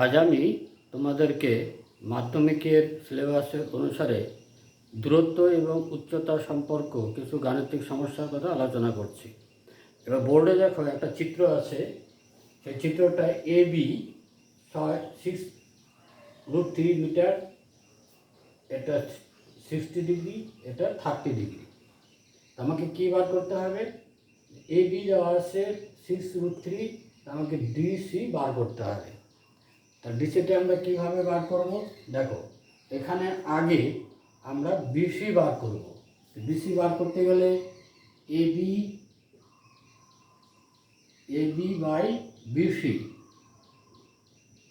আজ আমি তোমাদেরকে মাধ্যমিকের সিলেবাসের অনুসারে দূরত্ব এবং উচ্চতা সম্পর্ক কিছু গাণিতিক সমস্যার কথা আলোচনা করছি। এবার বোর্ডে দেখো একটা চিত্র আছে, সেই চিত্রটা AB 6√3 মিটার, এটা 60 ডিগ্রি, এটা 30 ডিগ্রি। আমাকে কী বার করতে হবে? AB দেওয়া আছে 6√3, আমাকে DC বার করতে হবে। তা ডিসিটা আমরা কীভাবে বার করব? দেখো, এখানে আগে আমরা বিসি বার করব। বিসি বার করতে গেলে এবি বাই বিসি,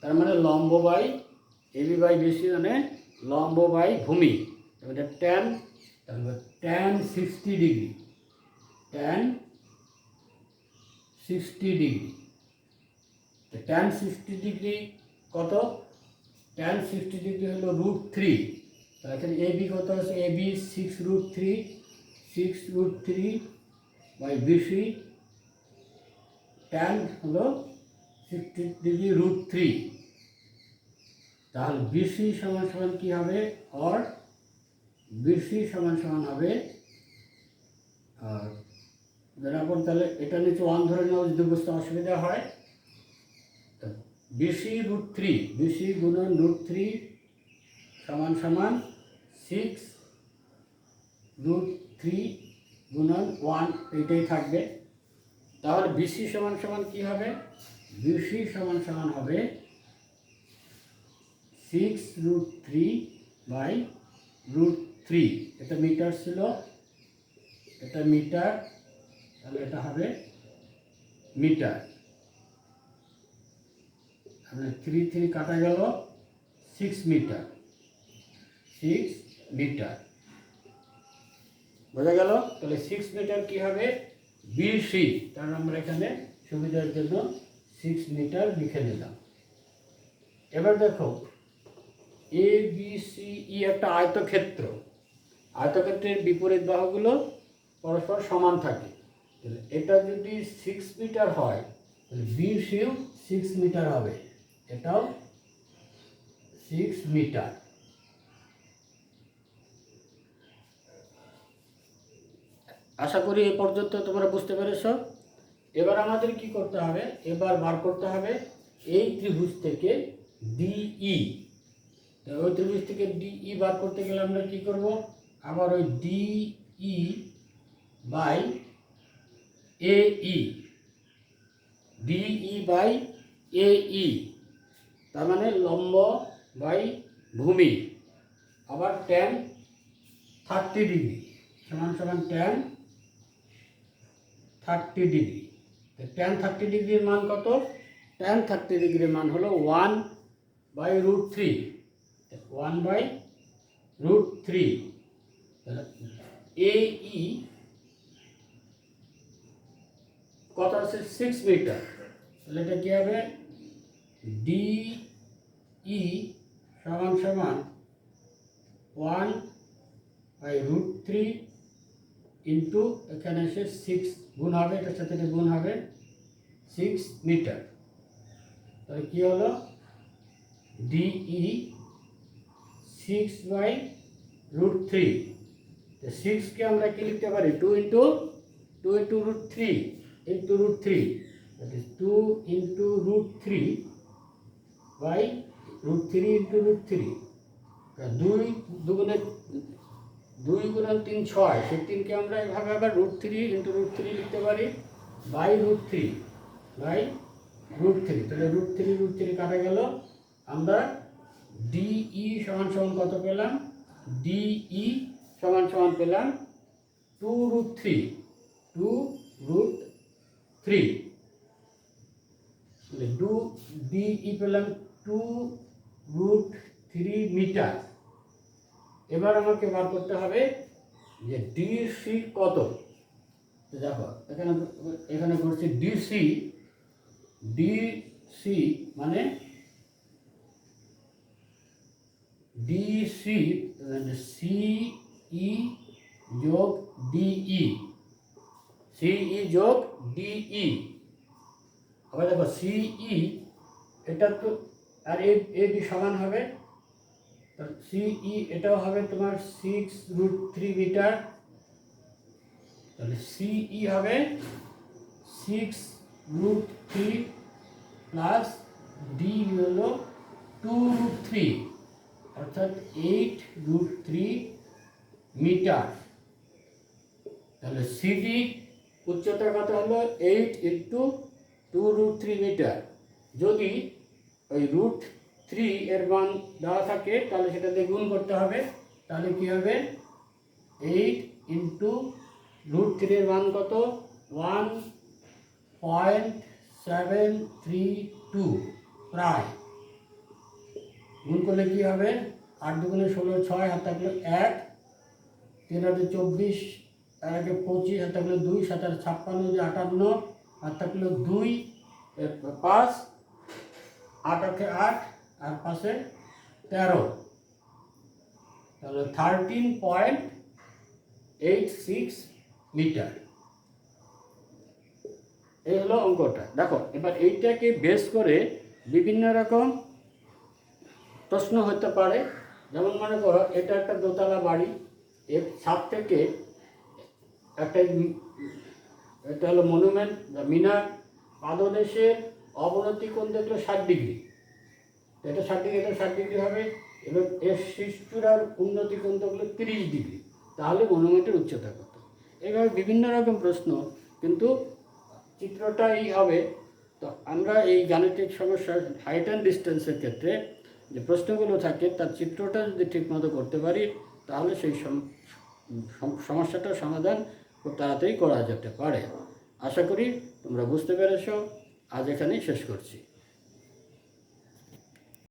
তার মানে লম্ব বাই এবি বাই বিসি, মানে লম্ব বাই ভূমি। এটা tan 60 degree, tan 60 degree. tan 60 degree কত? tan 60 ডিগ্রি হলো √3। এখানে এবি কত আছে? এবি 6√3 বাই বিসি, tan হলো 60 ডিগ্রি √3। তাহলে বিসি সমান সমান কী হবে? আর বিসি সমান সমান হবে, আর তারপর তাহলে এটা নিচে 1 ধরে নেওয়া যদি বুঝতে অসুবিধা হয়, বিসি √3, বিসি গুণন √3 সমান সমান 6√3 গুণন 1, এইটাই থাকবে। তাহলে বিসি সমান সমান কী হবে? বিসি সমান সমান হবে 6√3 বাই √3। এটা মিটার ছিল, এটা মিটার, তাহলে এটা হবে মিটার। 3 কাটা গেল, 6 মিটার, 6 মিটার বোঝা গেল। তাহলে 6 মিটার কি হবে? বিসি, কারণ আমরা এখানে সুবিধার জন্য 6 মিটার লিখে নিলাম। এবার দেখো, ABCE একটা আয়তক্ষেত্র, আয়তক্ষেত্রের বিপরীত বাহুগুলো পরস্পর সমান থাকে। এটা যদি 6 মিটার হয়, তাহলে বিসিও 6 মিটার হবে, এটাও 6 মিটার। আশা করি এ পর্যন্ত তোমরা বুঝতে পেরেছ। এবার আমাদের কি করতে হবে? এবার বার করতে হবে এই ত্রিভুজ থেকে DE। ওই ত্রিভুজ থেকে DE বার করতে গেলে আমরা কি করব? আবার ওই DE by AE, DE by AE, তার মানে লম্ব বাই ভূমি। আবার tan 30 ডিগ্রি সমান সমান tan 30 ডিগ্রি। tan 30 ডিগ্রির মান কত? tan 30 ডিগ্রির মান হলো 1/√3, 1/√3। AE কত আছে? 6 মিটার। তাহলে এটা কি হবে? DE সমান সমান 1/√3 ইন্টু এখানে এসে 6 গুণ হবে, এটার সাথে গুণ হবে 6 মিটার। তাহলে কি হলো? DE 6/√3। 6কে আমরা কি লিখতে পারি? 2 into √3 into √3, that is 2 into √3 by √3 into √3। 2 দুগুণে 2 গুণন 3 6, সেই 3কে আমরা এভাবে আবার √3 ইন্টু √3 লিখতে পারি, বাই √3 বাই √3। তাহলে √3 কাটা গেল, আমরা DE সমান সমান কত পেলাম? DE সমান সমান পেলাম 2√3, 2√3। DE পেলাম 2√3 মিটার। এবার আমাকে বার করতে হবে যে ডিসি কত। দেখো এখানে করছি ডিসি মানে ডিসি সিই যোগ ডিই, সিই যোগ ডিই। আবার দেখো সিই, এটা তো আর এ বি সমান হবে, সিই এটাও হবে তোমার 6√3 মিটার। তাহলে সিই হবে 6√3 প্লাস ডি হলো 2√3, অর্থাৎ 8√3 মিটার। তাহলে সিডি উচ্চতার কত হলো 8 ইন্টু 2√3 মিটার। যদি ওই √3 এর মান দেওয়া থাকে তাহলে সেটা দিয়ে গুণ করতে হবে। তাহলে কি হবে 8 ইন্টু √3 এর মান কত 1.732 প্রায়। গুণ করলে কি হবে 8 দুগুণে 16, 6 হাত থাকলো 1, 3 হাতে 24, আর আগে 25, হাত থাকলো 2, 7 আর 56, 58, হাত থাকলো 2, 5, 8 আটে 8 আর 5 13, তাহলে 13.86 মিটার। এই হলো অঙ্কটা। দেখো এবার এইটাকে বেস করে বিভিন্ন রকম প্রশ্ন হতে পারে। যেমন মনে করো এটা একটা দোতলা বাড়ি, এর ছাদ থেকে একটা এটা হলো মনুমেন্ট বা মিনার, পাদদেশের অবনতি কোণ দেখলো 60 ডিগ্রি, এটা 60 ডিগ্রি, এটা 60 ডিগ্রি হবে। এবং এর শীর্ষ চূড়ার উন্নতি কোণ দেখলো 30 ডিগ্রি, তাহলে মনুমেন্টের উচ্চতা কত? এইভাবে বিভিন্ন রকম প্রশ্ন, কিন্তু চিত্রটাই হবে। তো আমরা এই গাণিতিক সমস্যার হাইট অ্যান্ড ডিস্টেন্সের ক্ষেত্রে যে প্রশ্নগুলো থাকে তার চিত্রটা যদি ঠিকমতো করতে পারি তাহলে সেই সমস্যাটার সমাধান খুব তাড়াতাড়ি করা যেতে পারে। আশা করি তোমরা বুঝতে পেরেছ। আজ এখানেই শেষ করছি।